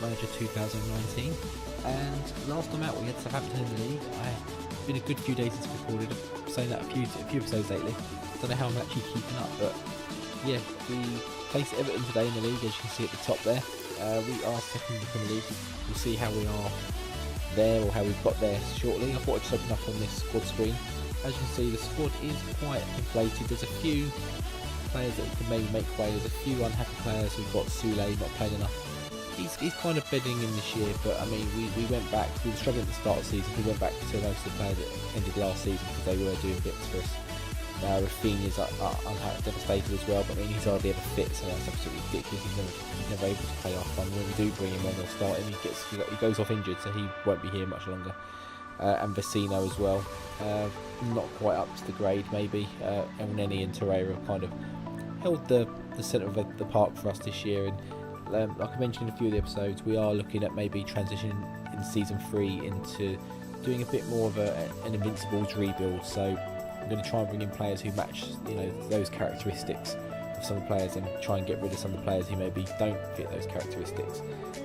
Manager 2019. And last time out we had Southampton in the league. It's been a good few days since we recorded. I've saying that a few episodes lately. Don't know how I'm actually keeping up, but yeah, we faced Everton today in the league, as you can see at the top there. We are second in the Premier League. We'll see how we are there, or how we've got there shortly. I thought I'd just open up on this squad screen. As you can see, the squad is quite inflated. There's a few players that can maybe make way. There's a few unhappy players. We've got Sule not playing enough. He's kind of bedding in this year, but I mean, we went back. We were struggling at the start of the season. We went back to most of the players that ended last season because they were doing bits for us. Rafinha's devastated as well, but I mean, he's hardly ever fit, so that's absolutely ridiculous. He's never able to play off. And when we do bring him on, they'll start him. He goes off injured, so he won't be here much longer. And Vecino as well, not quite up to the grade maybe. Elneny and Torreira kind of held the centre of the park for us this year, and like I mentioned in a few of the episodes, we are looking at maybe transitioning in season 3 into doing a bit more of an Invincibles rebuild. So I'm going to try and bring in players who match, those characteristics of some of the players, and try and get rid of some of the players who maybe don't fit those characteristics.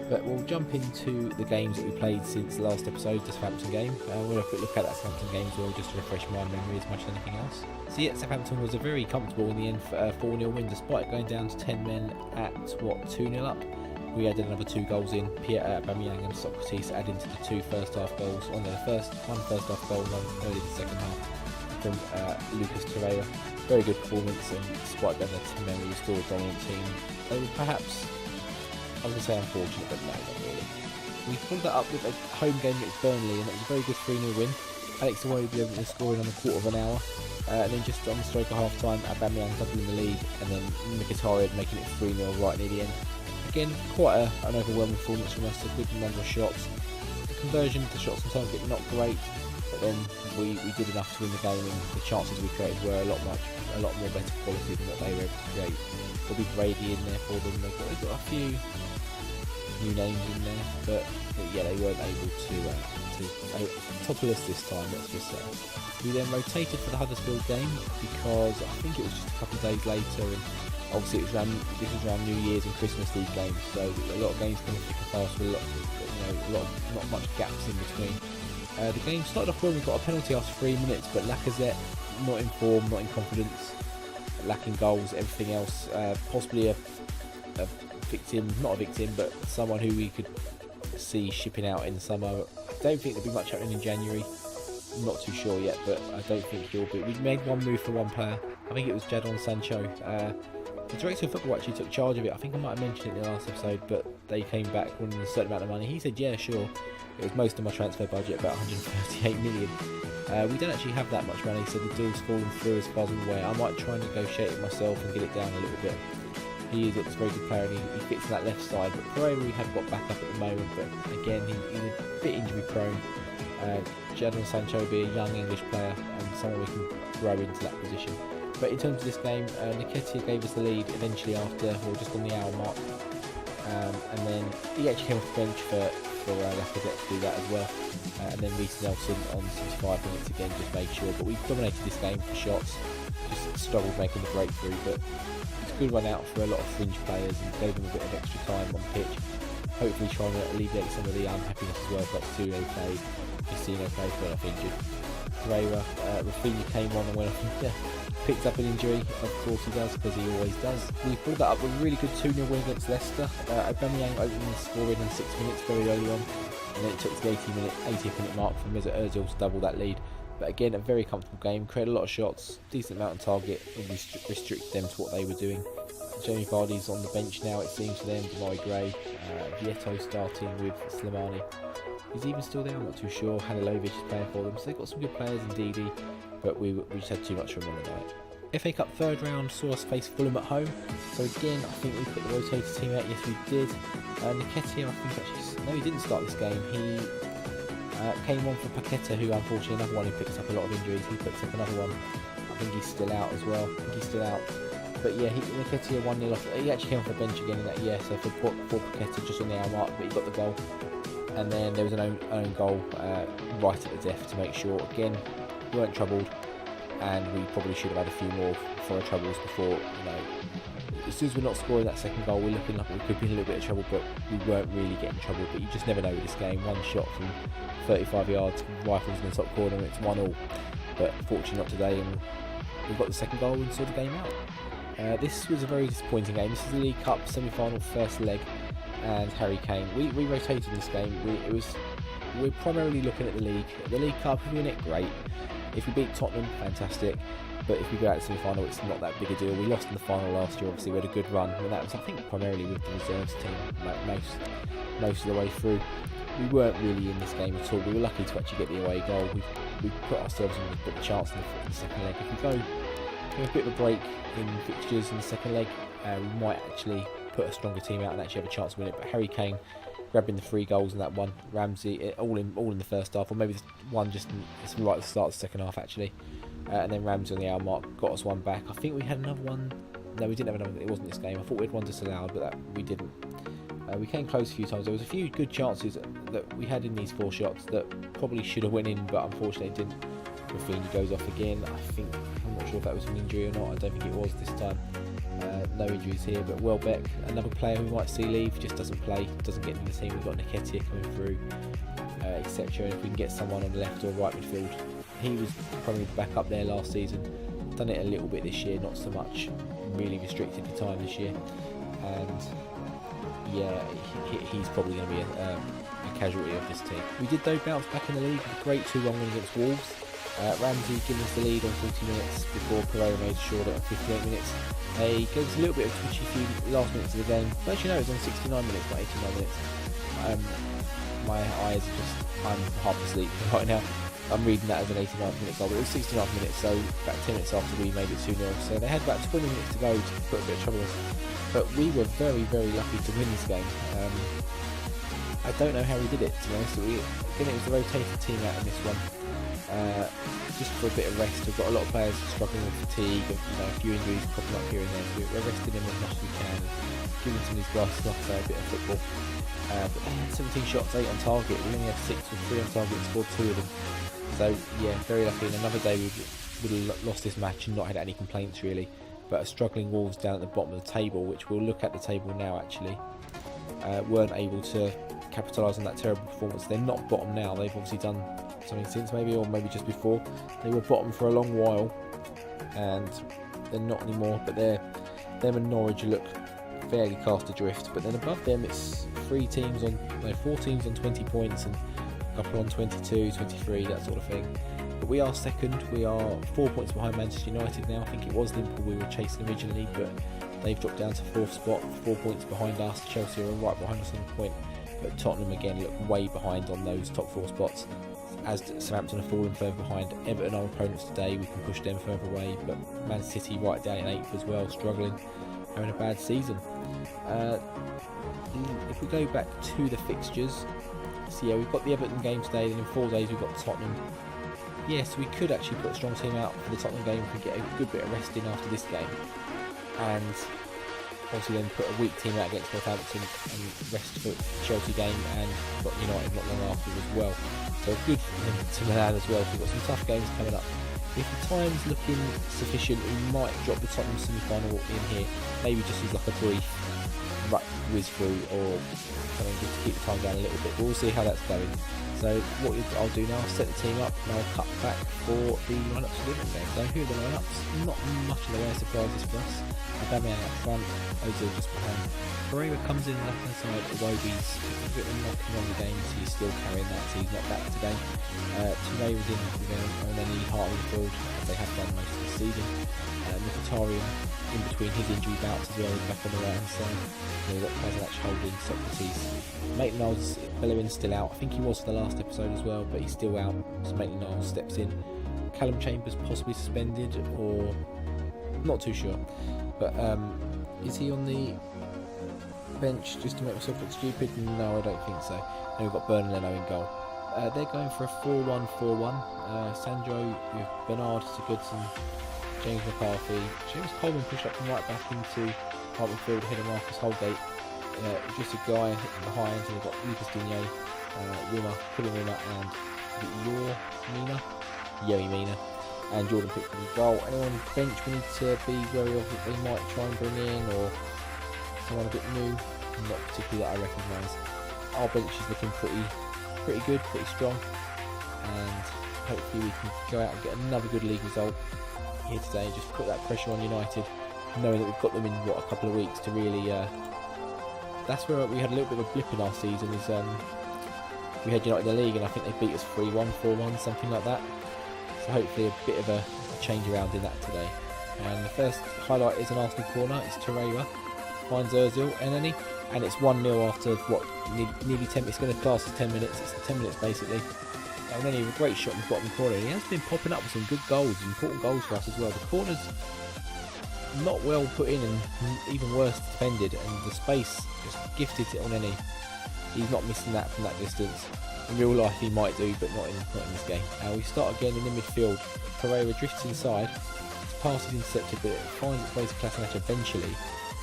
But we'll jump into the games that we played since the last episode, the Southampton game. We'll have a quick look at that Southampton game as well, just to refresh my memory as much as anything else. So yeah, Southampton was a very comfortable in the end 4-0 win, despite going down to 10 men at 2-0 up. We added another 2 goals in. Aubameyang and Socrates added to the 2 first half goals. On their one first half goal, one early in the second half from Lucas Torreira. Very good performance, and despite going there 10 men, we were still a dominant team. They were perhaps, I was going to say unfortunate, but no, not really. We followed that up with a home game against Burnley, and it was a very good 3-0 win. Alex Iwobi was scoring on a quarter of an hour, and then just on the stroke of half time, Aubameyang doubling the lead, and then Mkhitaryan making it 3-0 right near the end. Again, quite an overwhelming performance from us, a good number of shots. The conversion to shots on target not great, but then we did enough to win the game, and the chances we created were a lot more better quality than what they were able to create. Bobby Brady in there for them. They've got a few new names in there, but yeah, they weren't able to topple us this time, let's just say. We then rotated for the Huddersfield game because I think it was just a couple of days later, and obviously this was around New Year's and Christmas, these games, so a lot of games coming thick and fast with not much gaps in between. The game started off well. We got a penalty after 3 minutes, but Lacazette not in form, not in confidence, lacking goals, everything else. Possibly a victim, not a victim, but someone who we could see shipping out in the summer. I don't think there'll be much happening in January. I'm not too sure yet, but I don't think he'll be. We made one move for one player. I think it was Jadon Sancho. The director of football actually took charge of it. I think I might have mentioned it in the last episode, but they came back wanting a certain amount of money. He said, yeah, sure. It was most of my transfer budget, about 138 million. We don't actually have that much money, so the deal's fallen through as far as I'm aware. I might try and negotiate it myself and get it down a little bit. He is a very good player, and he fits in that left side, but Pereira we have got back up at the moment, but again, he's a bit injury prone. Jadon Sancho will be a young English player, and someone we can grow into that position. But in terms of this game, Nketiah gave us the lead eventually after, just on the hour mark, and then he actually came off the bench for Lacazette to do that as well, and then Reece Nelson on 65 minutes again just made sure. But we dominated this game for shots, just struggled making the breakthrough, but it's a good run out for a lot of fringe players and gave them a bit of extra time on the pitch. Hopefully trying to alleviate some of the unhappiness as well. Got Sule played, Vecino played, went off injured. Pereira, Rafinha came on and went off, picked up an injury, of course he does, because he always does. We followed that up with a really good 2-0 win against Leicester. Aubameyang opened the scoring in 6 minutes very early on, and then it took the 80th minute mark for Mesut Ozil to double that lead. But again, a very comfortable game, created a lot of shots, decent amount on target, and restricted them to what they were doing. Jamie Vardy's on the bench now, it seems, for them. Demarai Gray, Vieto starting with Slimani. He's even still there, I'm not too sure. Halilovic is playing for them, so they've got some good players in DD, but we just had too much from on the night. FA Cup third round saw us face Fulham at home, so again, I think we put the rotated team out. Yes, we did. Nketiah, I think actually, no, he didn't start this game. He came on for Paqueta, who unfortunately another one who picks up a lot of injuries. He picks up another one. I think he's still out as well. But yeah, Nketiah 1-0 off. He actually came off the bench again in that year, so for Paqueta just on the hour mark, but he got the goal. And then there was an own goal right at the death to make sure. Again, we weren't troubled, and we probably should have had a few more for our troubles before as soon as we're not scoring that second goal, we're looking like we could be in a little bit of trouble, but we weren't really getting in trouble. But you just never know with this game. One shot from 35 yards, rifles in the top corner, and it's 1-1. But fortunately not today, and we got the second goal and saw the game out. This was a very disappointing game. This is the League Cup semi-final first leg, and Harry Kane. We rotated this game. We're primarily looking at the league. The League Cup, if we win it, great. If we beat Tottenham, fantastic. But if we go out to semi-final, it's not that big a deal. We lost in the final last year. Obviously, we had a good run, and that was, I think, primarily with the reserves team, like most of the way through. We weren't really in this game at all. We were lucky to actually get the away goal. We put ourselves in a bit of a chance in the second leg. If we go a bit of a break in fixtures in the second leg, we might actually put a stronger team out and actually have a chance to win it. But Harry Kane grabbing the 3 goals in that one, Ramsey all in the first half, or maybe one just right at the start of the second half actually, and then Ramsey on the hour mark got us one back. I think we had another one. No, we didn't have another. It wasn't this game. I thought we had one disallowed, but we didn't. We came close a few times. There was a few good chances that we had in these 4 shots that probably should have went in, but unfortunately didn't. Rafinha goes off again. I'm not sure if that was an injury or not. I don't think it was this time. No injuries here, but Welbeck, another player we might see leave, just doesn't play, doesn't get in the team. We've got Nketiah coming through, etc. And if we can get someone on the left or right midfield, he was probably the backup there last season. Done it a little bit this year, not so much. Really restricted for time this year, and yeah, he's probably going to be a casualty of this team. We did though bounce back in the league, a great 2-1 win against Wolves. Ramsey giving us the lead on 40 minutes before Pereira made a short at 58 minutes. He gave us a little bit of twitchy few last minutes of the game. But actually no, it was on 69 minutes, not 89 minutes. My eyes are just, I'm half asleep right now. I'm reading that as an 89th minute goal, but it was 69 minutes, so about 10 minutes after we made it 2-0. So they had about 20 minutes to go to put a bit of trouble in us. But we were very, very lucky to win this game. I don't know how we did it, to be honest. Again, it was a rotated team out in this one. Just for a bit of rest. We've got a lot of players struggling with fatigue, a few injuries popping up here and there. So we're resting them as much as we can, giving some of these guys a bit of football. But they had 17 shots, 8 on target. We only had 6 with 3 on target and scored 2 of them. So yeah, very lucky. And another day we would have lost this match and not had any complaints really. But a struggling Wolves down at the bottom of the table, which we'll look at the table now actually, weren't able to capitalise on that terrible performance. They're not bottom now. They've obviously done something since maybe, or maybe just before. They were bottom for a long while and they're not anymore, but them and Norwich look fairly cast adrift. But then above them it's 4 teams on 20 points and a couple on 22, 23, that sort of thing. But we are second. We are 4 points behind Manchester United now. I think it was Liverpool we were chasing originally, but they've dropped down to 4th spot, 4 points behind us. Chelsea are right behind us on a point, but Tottenham again look way behind on those top 4 spots. As Southampton have fallen further behind. Everton are opponents today, we can push them further away, but Man City right down in 8th as well, struggling, having a bad season. If we go back to the fixtures, so yeah, we've got the Everton game today, then in 4 days we've got Tottenham. Yes, we could actually put a strong team out for the Tottenham game if we get a good bit of rest in after this game, and obviously then put a weak team out against Northampton and rest for the Chelsea game, and got United not long after as well. So good for them to Milan as well. So we've got some tough games coming up. If the time's looking sufficient, we might drop the Tottenham semi-final in here. Maybe just as like a brief whiz through or something just to keep the time down a little bit. But we'll see how that's going. So what I'll do now is set the team up and I'll cut back for the lineups for the Liverpool game. So here are the lineups. Not much in the way of surprises for us. Aubameyang up front, Ozil just behind. Pereira comes in left hand side, although he's a bit of a knocking on the games, he's still carrying that, so he's not back today. Touré was in on any heart of the field, as they have done most of the season. Mkhitaryan in between his injury bouts as well, is back on the right hand side. We've got Kovacic holding Socrates. Maitland-Niles, Bellerin's still out. I think he was for the last episode as well, but he's still out, so Maitland-Niles steps in. Callum Chambers possibly suspended, or not too sure. But is he on the bench just to make myself look stupid? No, I don't think so. And we've got Bernard Leno in goal. They're going for a 4-1-4-1. Sandro with Bernard, Sigurdsson, James McCarthy. James Coleman pushed up from right back into right midfield ahead of Marcus Holgate. Just a guy behind, and we've got Lucas Digne, Wimmer, Rimmer, and Youri Mina. and Jordan Pickford as well. Anyone on the bench we need to be wary of that they might try and bring in, or someone a bit new, not particularly that I recognise. Our bench is looking pretty good, pretty strong, and hopefully we can go out and get another good league result here today and just put that pressure on United, knowing that we've got them in a couple of weeks to really that's where we had a little bit of a blip in our season, is we had United in the league and I think they beat us 3-1, 4-1, something like that. So hopefully a bit of a change around in that today. And the first highlight is an Arsenal corner. It's Torreira finds Ozil, and it's 1-0 after what, nearly 10. It's going to class as 10 minutes. It's 10 minutes basically. And then a great shot in the bottom corner. He has been popping up with some good goals, important goals for us as well. The corner's not well put in and even worse defended, and the space just gifted to Elneny. He's not missing that from that distance. In real life he might do, but not in this game. We start again in the midfield. Pereira drifts inside. His pass is intercepted, but it finds its way to Kolasinac eventually.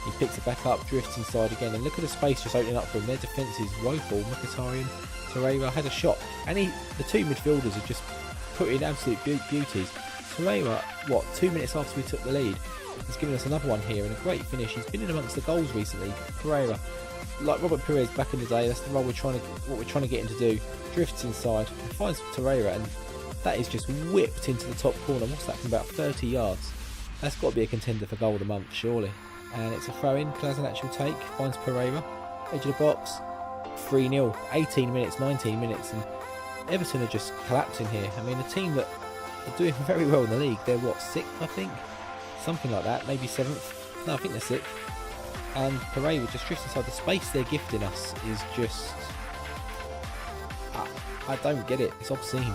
He picks it back up, drifts inside again, and look at the space just opening up for him. Their defence is woeful. Mkhitaryan, Torreira had a shot, and the two midfielders have just put in absolute beauties. Torreira, 2 minutes after we took the lead, he's given us another one here, and a great finish. He's been in amongst the goals recently. Torreira, like Robert Pires back in the day, that's the role what we're trying to get him to do. Drifts inside and finds Torreira, and that is just whipped into the top corner. What's that, from about 30 yards? That's got to be a contender for goal of the month, surely. And it's a throw in. Kolasinac will take, finds Pereira, edge of the box, 3-0, 18 minutes, 19 minutes, and Everton are just collapsing here. I mean, a team that are doing very well in the league, they're 6th, I think, something like that, maybe 7th. No, I think they're 6th. And Pereira just drifts inside. The space they're gifting us is just, I don't get it. It's obscene.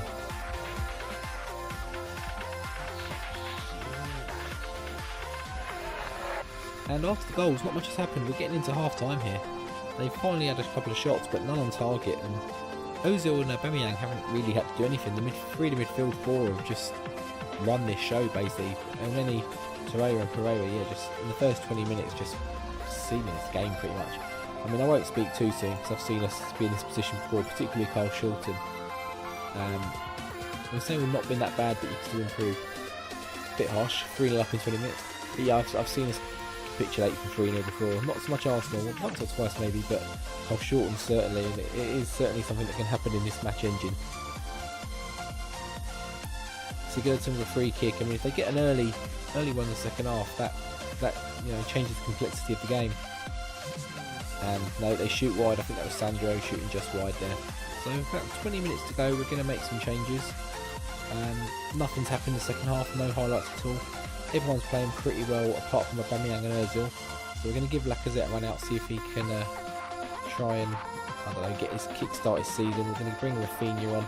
And after the goals, not much has happened. We're getting into half time here. They've finally had a couple of shots, but none on target. And Ozil and Aubameyang haven't really had to do anything. The midfield four have just run this show basically. And then Torreira and Pereira, just in the first 20 minutes, just sealing this game pretty much. I mean, I won't speak too soon because I've seen us be in this position before, particularly Carl Shilton. I'm saying we've not been that bad, but you can still improve. A bit harsh, 3-0 up in 20 minutes. But yeah, I've seen us capitulate from 3-0 before. Not so much Arsenal, once or twice maybe, but Carl Shilton certainly, and it is certainly something that can happen in this match engine. Sigurdsson with a free kick. I mean, if they get an early one in the second half, that changes the complexity of the game. And no, they shoot wide. I think that was Sandro shooting just wide there. So about 20 minutes to go. We're going to make some changes. Nothing's happened in the second half. No highlights at all. Everyone's playing pretty well apart from Aubameyang and Ozil. So we're going to give Lacazette a run out, see if he can try and, get his kickstart his season. We're going to bring Rafinha on,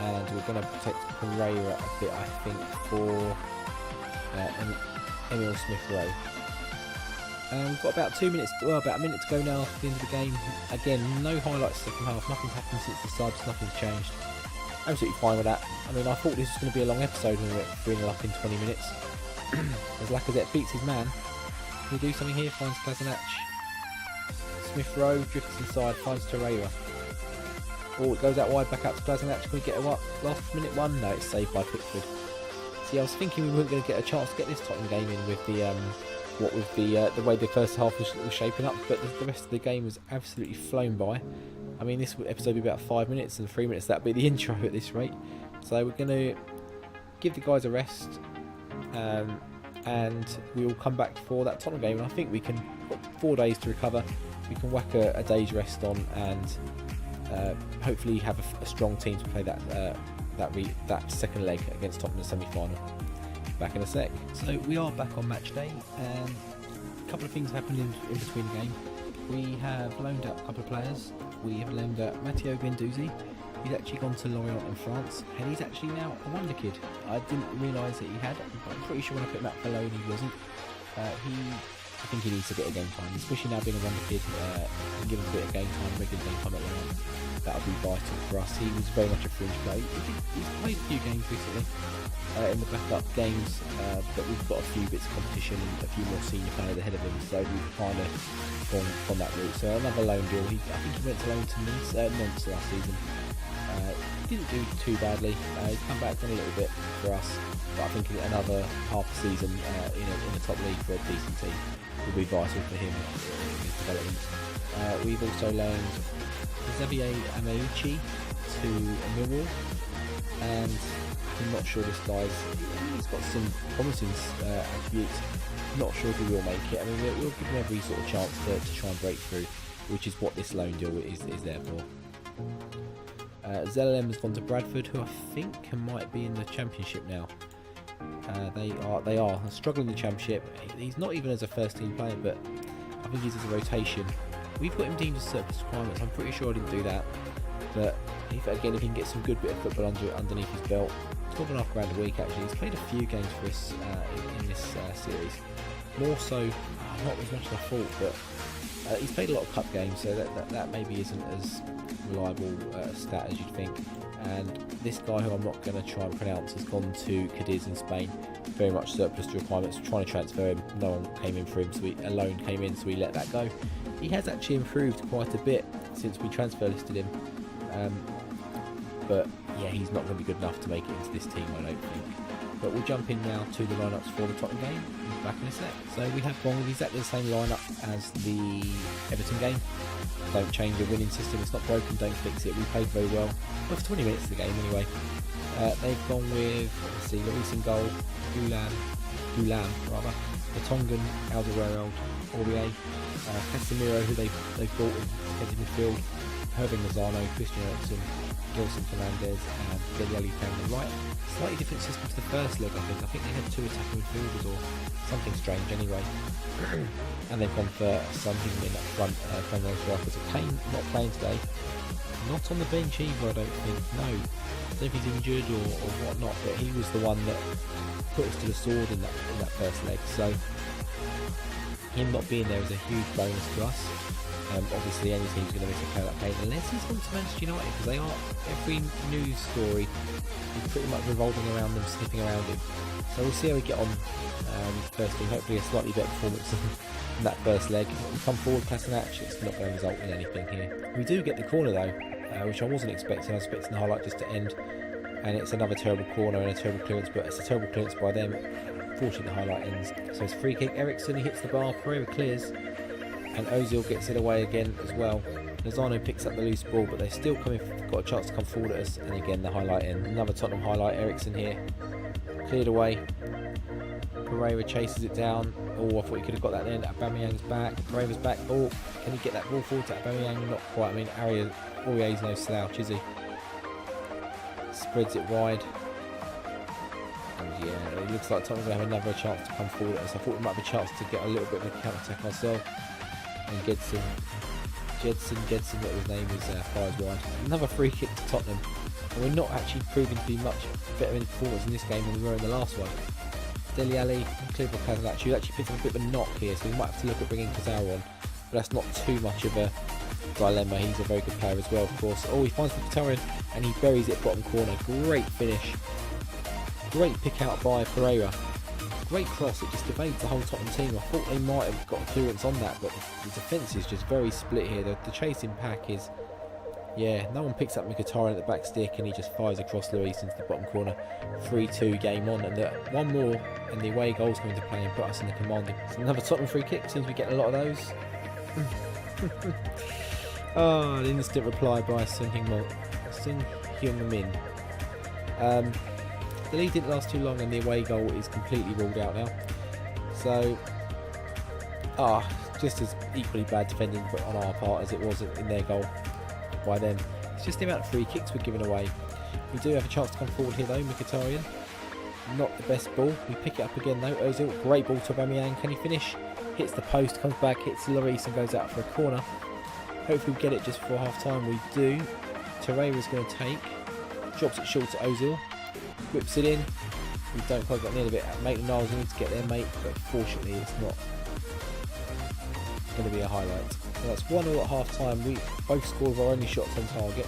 and we're going to protect Pereira a bit, I think, for Emil Smith-Rowe. We've got about a minute to go now at the end of the game. Again, no highlights second half. Nothing's happened since the subs. Nothing's changed. Absolutely fine with that. I mean, I thought this was going to be a long episode when we went 3-0 up in 20 minutes. As Lacazette beats his man. Can he do something here? Finds Kolasinac. Smith-Rowe drifts inside, finds Torreira. Oh, it goes out wide, back out to Kolasinac. Can we get a last minute one? No, it's saved by Pickford. See, I was thinking we weren't going to get a chance to get this Tottenham game in with the way the first half was shaping up, but the rest of the game was absolutely flown by. I mean, this episode will be about 5 minutes, and 3 minutes that'll be the intro at this rate. So we're going to give the guys a rest, and we will come back for that Tottenham game. And I think we can, 4 days to recover. We can whack a day's rest on, and hopefully have a strong team to play that second leg against Tottenham in the semi-final. Back in a sec. So we are back on match day, and a couple of things happened in between the game. We have loaned out a couple of players. We have loaned out Matteo Guendouzi. He's actually gone to Lorient in France, and he's actually now a wonder kid. I didn't realise that he had, but I'm pretty sure when I put him out for loan he wasn't. I think he needs a bit of game time, especially now being a wonder kid. And give him a bit of game time, regular game time at Lorient. That'll be vital for us. He was very much a fringe player. He's played a few games recently in the backup games, but we've got a few bits of competition and a few more senior players ahead of him, so we've kind of gone from that route. So another loan deal. I think he went to loan to Nantes last season. didn't do too badly. He's come back done a little bit for us, but I think another half a season in the top league for a decent team will be vital for him in his development. We've also loaned Xavier Amauchi to Millwall, and I'm not sure this guy's. He's got some promising attributes. Not sure if he will make it. I mean, we'll give him every sort of chance to try and break through, which is what this loan deal is there for. ZLM has gone to Bradford, who I think might be in the Championship now. They are struggling in the Championship. He's not even as a first team player, but I think he's as a rotation. We've got him deemed as surplus requirements. I'm pretty sure I didn't do that, but if he can get some good bit of football underneath his belt, £12.5 grand a week actually. He's played a few games for us in this series. More so, not as much as I thought, but he's played a lot of cup games, so that maybe isn't as reliable stat as you'd think. And this guy, who I'm not going to try and pronounce, has gone to Cadiz in Spain. Very much surplus to requirements. Trying to transfer him, no one came in for him, so a loan came in, so we let that go. He has actually improved quite a bit since we transfer listed him, but yeah, he's not going to be good enough to make it into this team, I don't think. But we'll jump in now to the lineups for the Tottenham game. Back in a sec. So we have gone with exactly the same lineup as the Everton game. Don't change the winning system, it's not broken, don't fix it. We played very well. Well, for 20 minutes of the game anyway. They've gone with, let's see, Lloris in goal, Gulam, Vertonghen, Alderweireld, Aurier, Casemiro, who they've brought in centre midfield, Herving Lozano, Christian Eriksen, Gilson Fernandez, and Dele Alli down the right. Slightly different system to the first leg, I think. I think they had 2 attacking midfielders or something strange anyway. And they've gone for Son Heung-min up front, playing those strikers. Kane not playing today. Not on the bench either, I don't think. No. I don't know if he's injured or whatnot, but he was the one that put us to the sword in that first leg. So him not being there is a huge bonus to us. Obviously any team's going to miss a player like Kane unless he's gone to Manchester United, because they are, every news story is pretty much revolving around them, sniffing around him. So we'll see how we get on first thing. Hopefully a slightly better performance in that first leg. We come forward, Casanach, it's not going to result in anything here. We do get the corner though, which I wasn't expecting. I was expecting the highlight just to end, and it's another terrible corner and a terrible clearance, but it's a terrible clearance by them. Fortunately the highlight ends. So it's free kick, Eriksen, he hits the bar, Pereira clears, and Ozil gets it away again as well. Lozano picks up the loose ball, but they're still got a chance to come forward at us, and again the highlight end. Another Tottenham highlight, Eriksen here, cleared away. Pereira chases it down. Oh, I thought he could have got that then. Aubameyang's back, Pereira's back. Oh, can he get that ball forward to Aubameyang? Not quite. I mean, Aurier's no slouch, is he? Spreads it wide. And yeah, it looks like Tottenham will have another chance to come forward at us. I thought we might have a chance to get a little bit of a counter-attack ourselves. And Jedson, whatever his name is, fires wide. Another free kick to Tottenham. And we're not actually proving to be much better in performance in this game than we were in the last one. Dele Alli, cleared by Casanach, who actually picked up a bit of a knock here, so we might have to look at bringing Kazao on. But that's not too much of a dilemma. He's a very good player as well, of course. Oh, he finds Mkhitaryan and he buries it bottom corner. Great finish. Great pick out by Pereira. Great cross, it just evades the whole Tottenham team. I thought they might have got clearance on that, but the defence is just very split here. The chasing pack is, yeah, no one picks up Mkhitaryan at the back stick, and he just fires across Lloris into the bottom corner. 3-2 game on, and one more and the away goal's coming to play and put us in the commanding. So another Tottenham free kick, seems we get a lot of those. Oh, an instant reply by Son Heung-min. The lead didn't last too long, and the away goal is completely ruled out now. So, just as equally bad defending but on our part as it was in their goal by them. It's just the amount of free kicks we're giving away. We do have a chance to come forward here though. Mkhitaryan, not the best ball. We pick it up again though. Ozil, great ball to Aubameyang. Can he finish? Hits the post, comes back, hits Lloris and goes out for a corner. Hopefully we get it just before half time. We do. Torreira's going to take, drops it short to Ozil. Whips it in. We don't quite get near the bit. Maitland-Niles needs to get there, mate, but fortunately it's not going to be a highlight. So that's 1-1 at half time. We both scored with our only shots on target.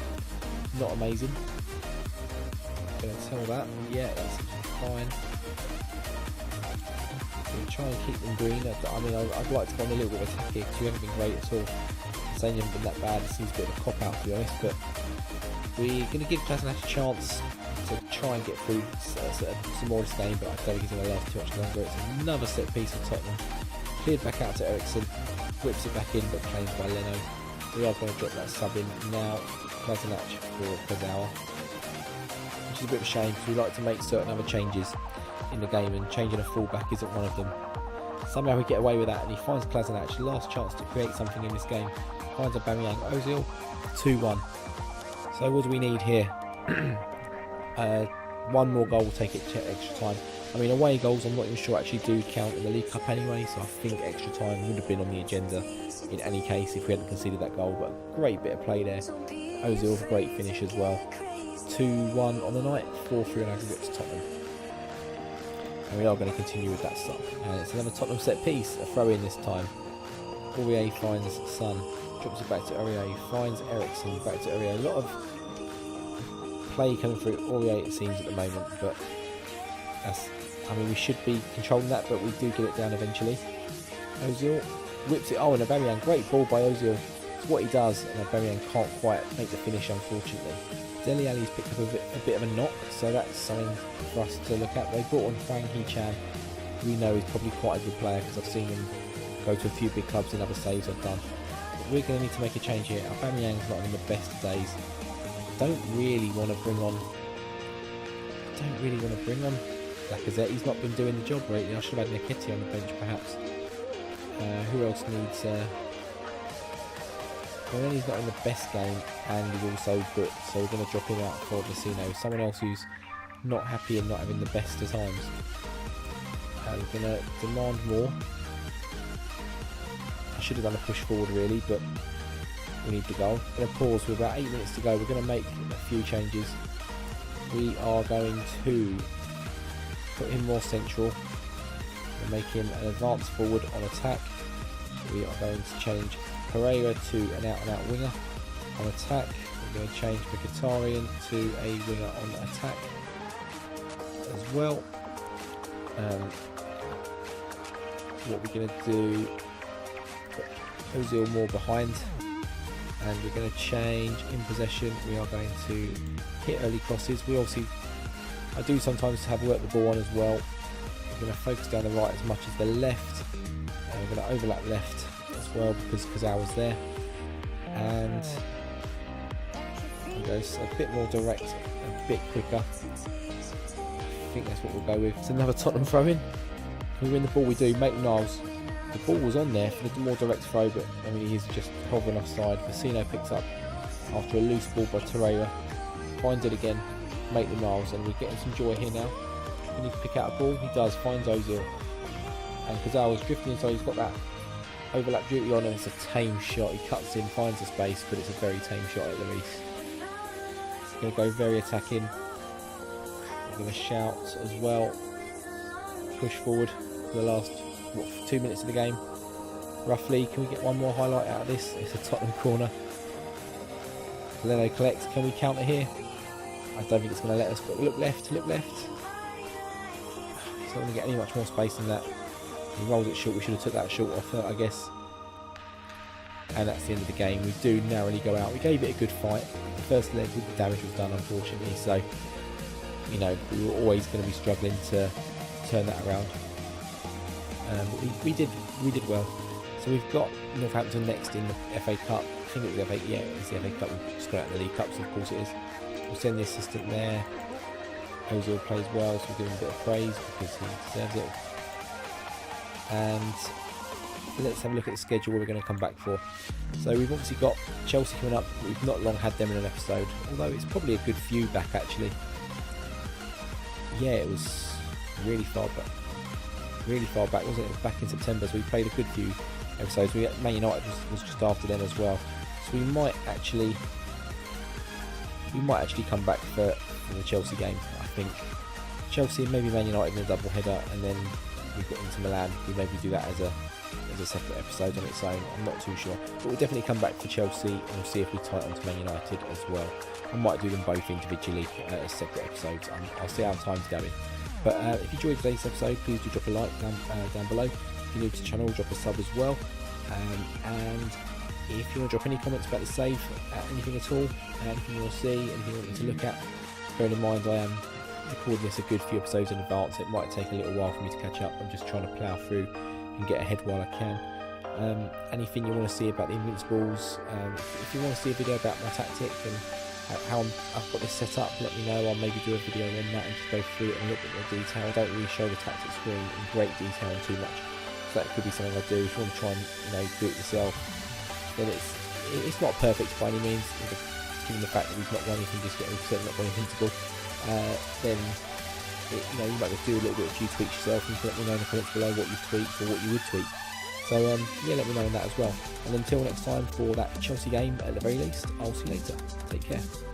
Not amazing. Going to tell that. Yeah, that's fine. We'll try and keep them green. I mean, I'd like to go on a little bit of attack here because we haven't been great at all. saying you haven't been that bad. It seems a bit of a cop out, to be honest, but we're going to give Klasnach a chance to try and get through some more of this game, but I don't think he's going to last too much longer. It's another set piece for Tottenham. Cleared back out to Ericsson, whips it back in, but claimed by Leno. We are going to drop that sub in now. Klasnach for Kazawa, which is a bit of a shame because we like to make certain other changes in the game, and changing a fullback isn't one of them. Somehow we get away with that, and he finds Klasnach, last chance to create something in this game. Finds Aubameyang, Ozil, 2-1. So what do we need here? One more goal will take it to extra time. I mean, away goals I'm not even sure actually do count in the League Cup anyway, so I think extra time would have been on the agenda in any case if we hadn't conceded that goal. But a great bit of play there. Ozil with a great finish as well. 2-1 on the night, 4-3 on aggregate to Tottenham. And we are going to continue with that stuff. And it's another Tottenham set piece, a throw in this time. Aurier finds Son, drops it back to Aurier, finds Ericsson, back to Aurier. A lot of play coming through Aurier it seems at the moment, but we should be controlling that, but we do get it down eventually. Ozil whips it, and Aubameyang, great ball by Ozil. It's what he does, and Aubameyang can't quite make the finish unfortunately. Dele Alli's picked up a bit of a knock, so that's something for us to look at. They brought on Hwang Hee-chan, who we know is probably quite a good player because I've seen him go to a few big clubs in other saves I've done. But we're going to need to make a change here. Aubameyang's not in the best of days. Don't really want to bring on Lacazette. He's not been doing the job lately. I should have had Nketiah on the bench perhaps. Who else needs... well, then he's not in the best game, and he's also booked, so we're going to drop him out for Obscene, someone else who's not happy and not having the best of times. We're going to demand more. I should have done a push forward really, but we need the goal. We're going to pause with about 8 minutes to go. We're going to make a few changes. We are going to put him more central. We'll make him an advance forward on attack. We are going to change Pereira to an out-and-out winger on attack. We're going to change Mkhitaryan to a winger on attack as well. What we're going to do, put Ozil more behind, and we're going to change in possession. We are going to hit early crosses. I do sometimes have work the ball on as well. We're going to focus down the right as much as the left, and we're going to overlap left as well because Kazal was there, and go a bit more direct, a bit quicker. I think that's what we'll go with. It's another Tottenham throw in. Can we win the ball? We do. Make Niles. The ball was on there for the more direct throw, but I mean he's just hovering offside. Vecino picks up after a loose ball by Torreira, finds it again, make the Niles, and we're getting some joy here now. Can he pick out a ball? He does. Finds Ozil, and Kazal is drifting inside. He's got that overlap duty on, and it's a tame shot. He cuts in, finds the space, but it's a very tame shot at Lloris. He's going to go very attacking. We're going to shout as well. Push forward for the last 2 minutes of the game, roughly. Can we get one more highlight out of this? It's a Tottenham corner. Leno collects. Can we counter here? I don't think it's going to let us, but look left, look left. It's not going to get any much more space than that. He rolls it short. We should have took that short off, I guess. And that's the end of the game. We do narrowly go out. We gave it a good fight. The first leg, the damage was done, unfortunately. So, you know, we were always going to be struggling to turn that around. We did well. So we've got Northampton next in the FA Cup. I think it was the FA. Yeah, it's the FA Cup. We've just got out the League Cup, so of course it is. We'll send the assistant there. Ozil plays well, so we'll give him a bit of praise because he deserves it. And let's have a look at the schedule we're going to come back for. So we've obviously got Chelsea coming up. We've not long had them in an episode, although it's probably a good few back actually. Yeah, it was really far back, wasn't it? It was back in September, so we played a good few episodes. Man United was just after them as well, so we might actually come back for the Chelsea game. I think Chelsea, maybe Man United in a double header, and then we've got into Milan. We maybe do that as a separate episode on its own. I'm not too sure, but we'll definitely come back for Chelsea, and we'll see if we tie on to Man United as well. I might do them both individually as separate episodes. I'll see how time's going. But if you enjoyed today's episode, please do drop a like down below. If you're new to the channel, drop a sub as well. And if you want to drop any comments about the save, anything at all, anything you want to see, anything you want me to look at, bearing in mind I am recording this a good few episodes in advance, it might take a little while for me to catch up. I'm just trying to plough through and get ahead while I can. Anything you want to see about the Invincibles, if you want to see a video about my tactic and how I've got this set up, let me know. I'll maybe do a video on that and just go through it in a little bit more detail. I don't really show the tactic screen in great detail and too much, so that could be something I do. If you want to try and do it yourself, then it's not perfect by any means, given the fact that we've not won anything just yet, we've certainly not won Invincible. Then you might just do a little bit of few tweaks yourself, and you can let me know in the comments below what you tweaked or what you would tweak. So yeah, let me know on that as well. And until next time, for that Chelsea game at the very least, I'll see you later. Take care.